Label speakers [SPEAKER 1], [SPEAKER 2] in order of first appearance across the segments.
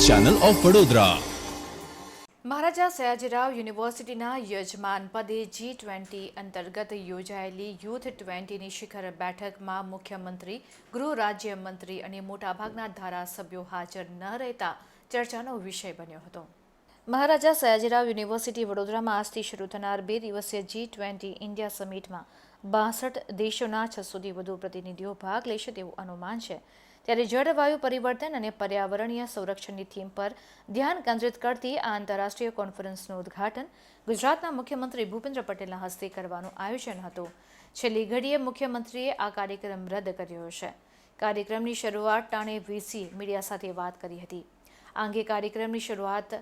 [SPEAKER 1] Channel of Vadodara.
[SPEAKER 2] Maharaja Sayajirao યુનિવર્સિટીના યજમાન પદે G20 અંતર્ગત યોજાયેલી યુથ 20ની શિખર બેઠકમાં મુખ્યમંત્રી, ગૃહ રાજ્યમંત્રી અને મોટાભાગના ધારાસભ્યો હાજર ન રહેતા ચર્ચાનો વિષય બન્યો હતો। મહારાજા સયાજીરાવ યુનિવર્સિટી વડોદરામાં આજથી શરૂ થનાર 2 દિવસીય G20 ઇન્ડિયા સમિટમાં 62 દેશોના 600થી વધુ પ્રતિનિધિઓ ભાગ લેશે તેવું અનુમાન છે। ત્યારે જળવાયુ પરિવર્તન અને પર્યાવરણીય સંરક્ષણની થીમ પર ધ્યાન કેન્દ્રિત કરતી આ આંતરરાષ્ટ્રીય કોન્ફરન્સનું ઉદ્ઘાટન ગુજરાતના મુખ્યમંત્રી ભૂપેન્દ્ર પટેલના હસ્તે કરવાનું આયોજન હતું। છેલ્લી ઘડીએ મુખ્યમંત્રીએ આ કાર્યક્રમ રદ કર્યો છે। કાર્યક્રમની શરૂઆત ટાણે વીસી મીડિયા સાથે વાત કરી હતી। આ અંગે કાર્યક્રમની શરૂઆત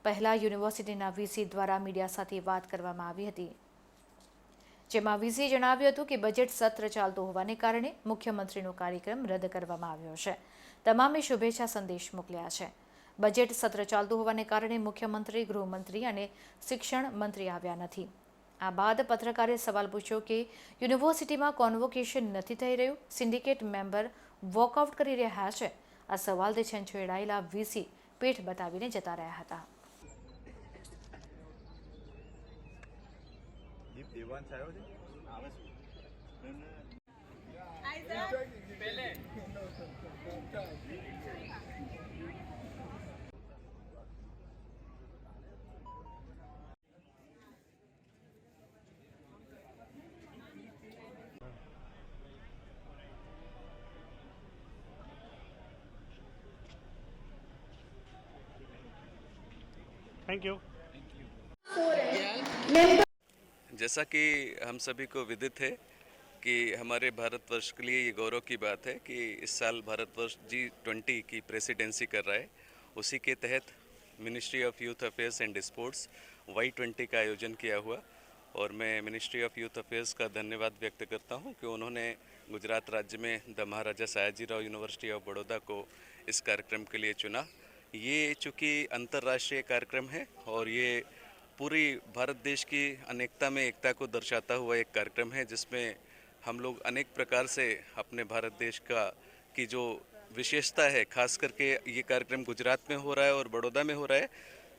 [SPEAKER 2] પહેલા યુનિવર્સિટીના વીસી દ્વારા મીડિયા સાથે વાત કરવામાં આવી હતી, જેમાં વીસીએ જણાવ્યું હતું કે બજેટ સત્ર ચાલતું હોવાને કારણે મુખ્યમંત્રીનો કાર્યક્રમ રદ કરવામાં આવ્યો છે। તમામે શુભેચ્છા સંદેશ મોકલ્યા છે। બજેટ સત્ર ચાલતું હોવાને કારણે મુખ્યમંત્રી, ગૃહમંત્રી અને શિક્ષણ મંત્રી આવ્યા નથી। આ બાદ પત્રકારે સવાલ પૂછ્યો કે યુનિવર્સિટીમાં કોન્વોકેશન નથી થઈ રહ્યું, સિન્ડિકેટ મેમ્બર વોકઆઉટ કરી રહ્યા છે। આ સવાલથી છંછેડાયેલા વીસી પીઠ બતાવીને જતા રહ્યા હતા।
[SPEAKER 3] Thank you.
[SPEAKER 4] जैसा कि हम सभी को विदित है कि हमारे भारतवर्ष के लिए ये गौरव की बात है कि इस साल भारतवर्ष G20 की प्रेसिडेंसी कर रहा है। उसी के तहत ministry of youth affairs and sports Y20 का आयोजन किया हुआ, और मैं मिनिस्ट्री ऑफ यूथ अफेयर्स का धन्यवाद व्यक्त करता हूं कि उन्होंने गुजरात राज्य में the Maharaja Sayajirao university of Baroda को इस कार्यक्रम के लिए चुना। ये चूँकि अंतर्राष्ट्रीय कार्यक्रम है और ये पूरी भारत देश की अनेकता में एकता को दर्शाता हुआ एक कार्यक्रम है, जिसमें हम लोग अनेक प्रकार से अपने भारत देश का की जो विशेषता है, खास करके ये कार्यक्रम गुजरात में हो रहा है और बड़ौदा में हो रहा है,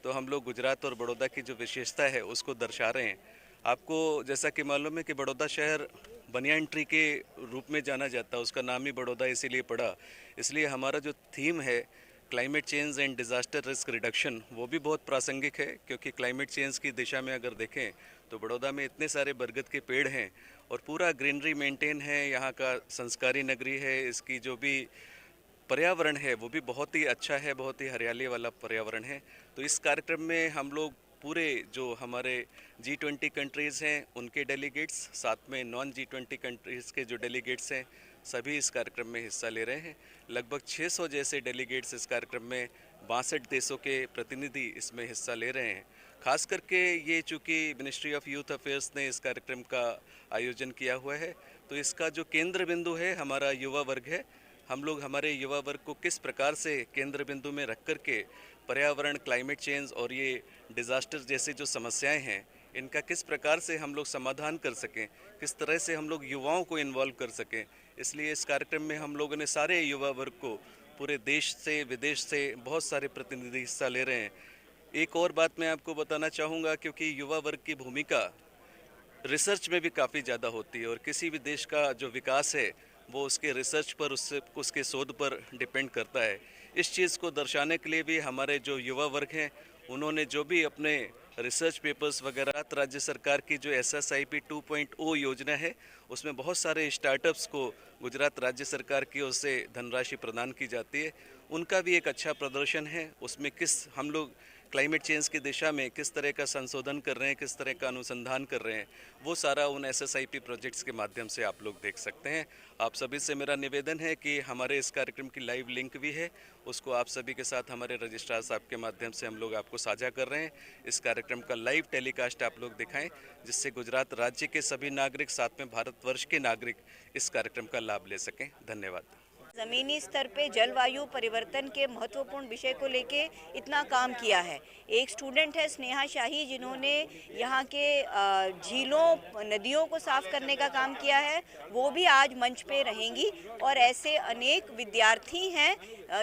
[SPEAKER 4] तो हम लोग गुजरात और बड़ौदा की जो विशेषता है उसको दर्शा रहे हैं। आपको जैसा कि मालूम है कि बड़ौदा शहर बनियान ट्री के रूप में जाना जाता है, उसका नाम ही बड़ौदा इसीलिए पड़ा। इसलिए हमारा जो थीम है climate change and disaster risk reduction, वो भी बहुत प्रासंगिक है, क्योंकि क्लाइमेट चेंज की दिशा में अगर देखें तो बड़ौदा में इतने सारे बरगद के पेड़ हैं और पूरा ग्रीनरी मेंटेन है। यहाँ का संस्कारी नगरी है, इसकी जो भी पर्यावरण है वो भी बहुत ही अच्छा है, बहुत ही हरियाली वाला पर्यावरण है। तो इस कार्यक्रम में हम लोग पूरे जो हमारे G20 कंट्रीज़ हैं उनके डेलीगेट्स, साथ में नॉन G20 कंट्रीज़ के जो डेलीगेट्स हैं, सभी इस कार्यक्रम में हिस्सा ले रहे हैं। लगभग 600 जैसे डेलीगेट्स इस कार्यक्रम में 62 देशों के प्रतिनिधि इसमें हिस्सा ले रहे हैं। खास करके ये चूँकि मिनिस्ट्री ऑफ यूथ अफेयर्स ने इस कार्यक्रम का आयोजन किया हुआ है, तो इसका जो केंद्र बिंदु है हमारा युवा वर्ग है। हम लोग हमारे युवा वर्ग को किस प्रकार से केंद्र बिंदु में रख कर के पर्यावरण, क्लाइमेट चेंज और ये डिज़ास्टर जैसे जो समस्याएं हैं, इनका किस प्रकार से हम लोग समाधान कर सकें, किस तरह से हम लोग युवाओं को इन्वॉल्व कर सकें। इसलिए इस कार्यक्रम में हम लोगों ने सारे युवा वर्ग को पूरे देश से, विदेश से बहुत सारे प्रतिनिधि हिस्सा ले रहे हैं। एक और बात मैं आपको बताना चाहूँगा, क्योंकि युवा वर्ग की भूमिका रिसर्च में भी काफ़ी ज़्यादा होती है, और किसी भी देश का जो विकास है वो उसके रिसर्च पर, उसके शोध पर डिपेंड करता है। इस चीज़ को दर्शाने के लिए भी हमारे जो युवा वर्ग हैं उन्होंने जो भी अपने रिसर्च पेपर्स वगैरह, राज्य सरकार की जो SSIP 2.0 योजना है उसमें बहुत सारे स्टार्टअप्स को गुजरात राज्य सरकार की ओर से धनराशि प्रदान की जाती है। उनका भी एक अच्छा प्रदर्शन है। उसमें किस हम लोग क्लाइमेट चेंज की दिशा में किस तरह का संशोधन कर रहे हैं, किस तरह का अनुसंधान कर रहे हैं, वो सारा उन SSIP प्रोजेक्ट्स के माध्यम से आप लोग देख सकते हैं। आप सभी से मेरा निवेदन है कि हमारे इस कार्यक्रम की लाइव लिंक भी है, उसको आप सभी के साथ हमारे रजिस्ट्रार साहब के माध्यम से हम लोग आपको साझा कर रहे हैं। इस कार्यक्रम का लाइव टेलीकास्ट आप लोग दिखाएं, जिससे गुजरात राज्य के सभी नागरिक, साथ में भारतवर्ष के नागरिक इस कार्यक्रम का लाभ ले सकें। धन्यवाद।
[SPEAKER 1] ज़मीनी स्तर पे जलवायु परिवर्तन के महत्वपूर्ण विषय को लेके इतना काम किया है। एक स्टूडेंट है स्नेहा शाही, जिन्होंने यहाँ के झीलों नदियों को साफ करने का काम किया है, वो भी आज मंच पे रहेंगी। और ऐसे अनेक विद्यार्थी हैं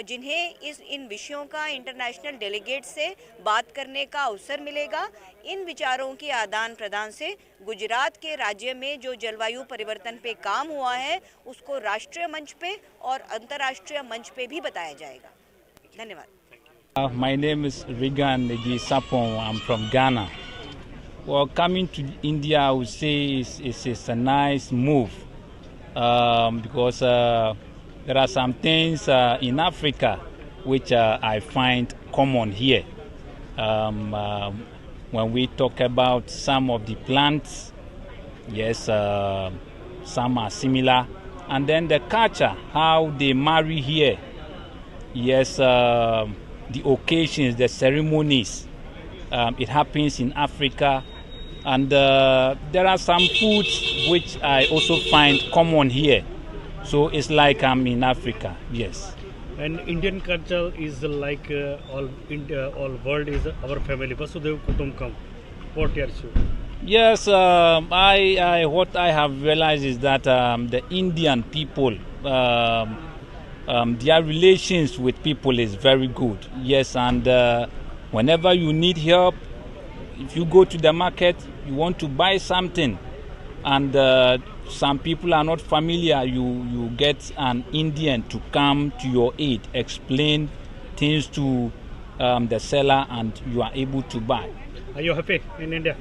[SPEAKER 1] जिन्हें इन विषयों का इंटरनेशनल डेलीगेट से बात करने का अवसर मिलेगा। इन विचारों के आदान प्रदान से गुजरात के राज्य में जो जलवायु परिवर्तन पे काम हुआ है उसको राष्ट्रीय मंच पे और अंतर्राष्ट्रीय मंच पे भी बताया जाएगा। धन्यवाद।
[SPEAKER 3] My name is Regan Neji Sapon. I'm from Ghana. Well, coming to India, I would say it's a nice move because there are some things in Africa which I find common here. When we talk about some of the plants, yes, some are similar. And then the culture, how they marry here, yes, the occasions, the ceremonies, it happens in Africa. And there are some foods which I also find common here. So it's like I'm in Africa, yes.
[SPEAKER 5] And Indian culture is like all world is our family. Vasudhaiva Kutumbakam. What are you?
[SPEAKER 3] Yes, what I have realized is that the Indian people, their relations with people is very good. Yes, and whenever you need help, if you go to the market, you want to buy something, and some people are not familiar, you get an Indian to come to your aid, explain things to the seller, and you are able to buy.
[SPEAKER 5] Are you happy in India?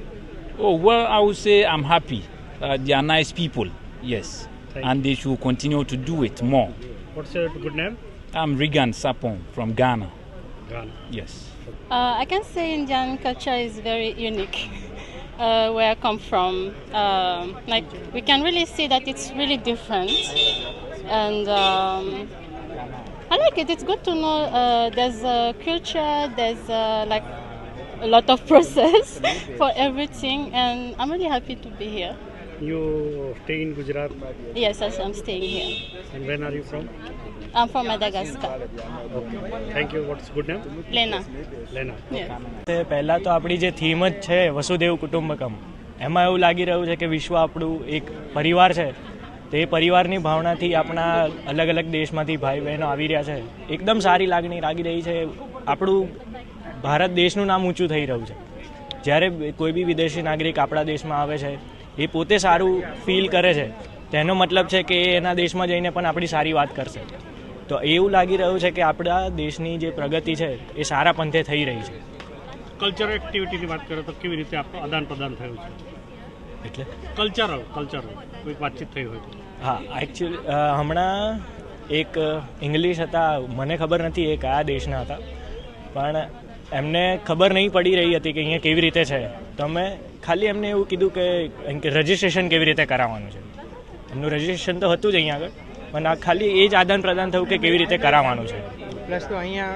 [SPEAKER 3] Oh, well, I would say I'm happy. They are nice people, yes. And they should continue to do it more.
[SPEAKER 5] What's your good name?
[SPEAKER 3] I'm Regan Sapon from Ghana.
[SPEAKER 5] Ghana.
[SPEAKER 3] Yes.
[SPEAKER 6] I can say Indian culture is very unique. Where I come from, like we can really see that it's really different, and I like it. It's good to know there's a culture, there's like a lot of process for everything, and I'm really happy to be here.
[SPEAKER 5] You stay in Gujarat?
[SPEAKER 6] Yes, I'm staying here.
[SPEAKER 5] And when are you from?
[SPEAKER 6] I'm from Madagascar.
[SPEAKER 5] Okay. Thank you. What's good name?
[SPEAKER 6] Lena.
[SPEAKER 5] Lena.
[SPEAKER 6] Yes.
[SPEAKER 7] પહેલાં તો આપણી જે theme જ છે વસુદેવ કુટુંબકમ, એમાં એવું લાગી રહ્યું છે કે વિશ્વ આપણું એક પરિવાર છે. તો એ પરિવારની ભાવનાથી આપણા અલગ અલગ દેશમાંથી ભાઈ બહેનો આવી રહ્યા છે. એકદમ સારી લાગણી લાગી રહી છે. આપણું ભારત દેશનું નામ ઊંચું થઈ રહ્યું છે. જ્યારે કોઈ બી વિદેશી નાગરિક આપણા દેશમાં આવે છે એ પોતે સારું ફીલ કરે છે, તેનો મતલબ છે કે એ એના દેશમાં જઈને પણ આપણી સારી વાત કરશે. તો એવું લાગી રહ્યું છે કે આપણા દેશની જે પ્રગતિ છે એ સારા પંથે થઈ રહી છે.
[SPEAKER 5] કલ્ચરલ એક્ટિવિટીની વાત કરો તો કેવી રીતે આપણું આદાન પ્રદાન થયું છે?
[SPEAKER 7] એટલે
[SPEAKER 5] કલ્ચરલ કોઈક વાતચીત થઈ હોય તો?
[SPEAKER 7] હા, એકચ્યુઅલી હમણાં એક ઇંગ્લિશ હતા, મને ખબર નથી એ કયા દેશના હતા, પણ એમને ખબર નહીં પડી રહી હતી કે અહીંયા કેવી રીતે છે. તો અમે ખાલી એમને એવું કીધું કે રજિસ્ટ્રેશન કેવી રીતે કરાવવાનું છે. એમનું રજિસ્ટ્રેશન તો હતું જ અહીંયા આગળ, પણ આ ખાલી એ જ આદાન પ્રદાન થયું કે કેવી રીતે કરાવવાનું છે.
[SPEAKER 8] પ્લસ તો અહીંયા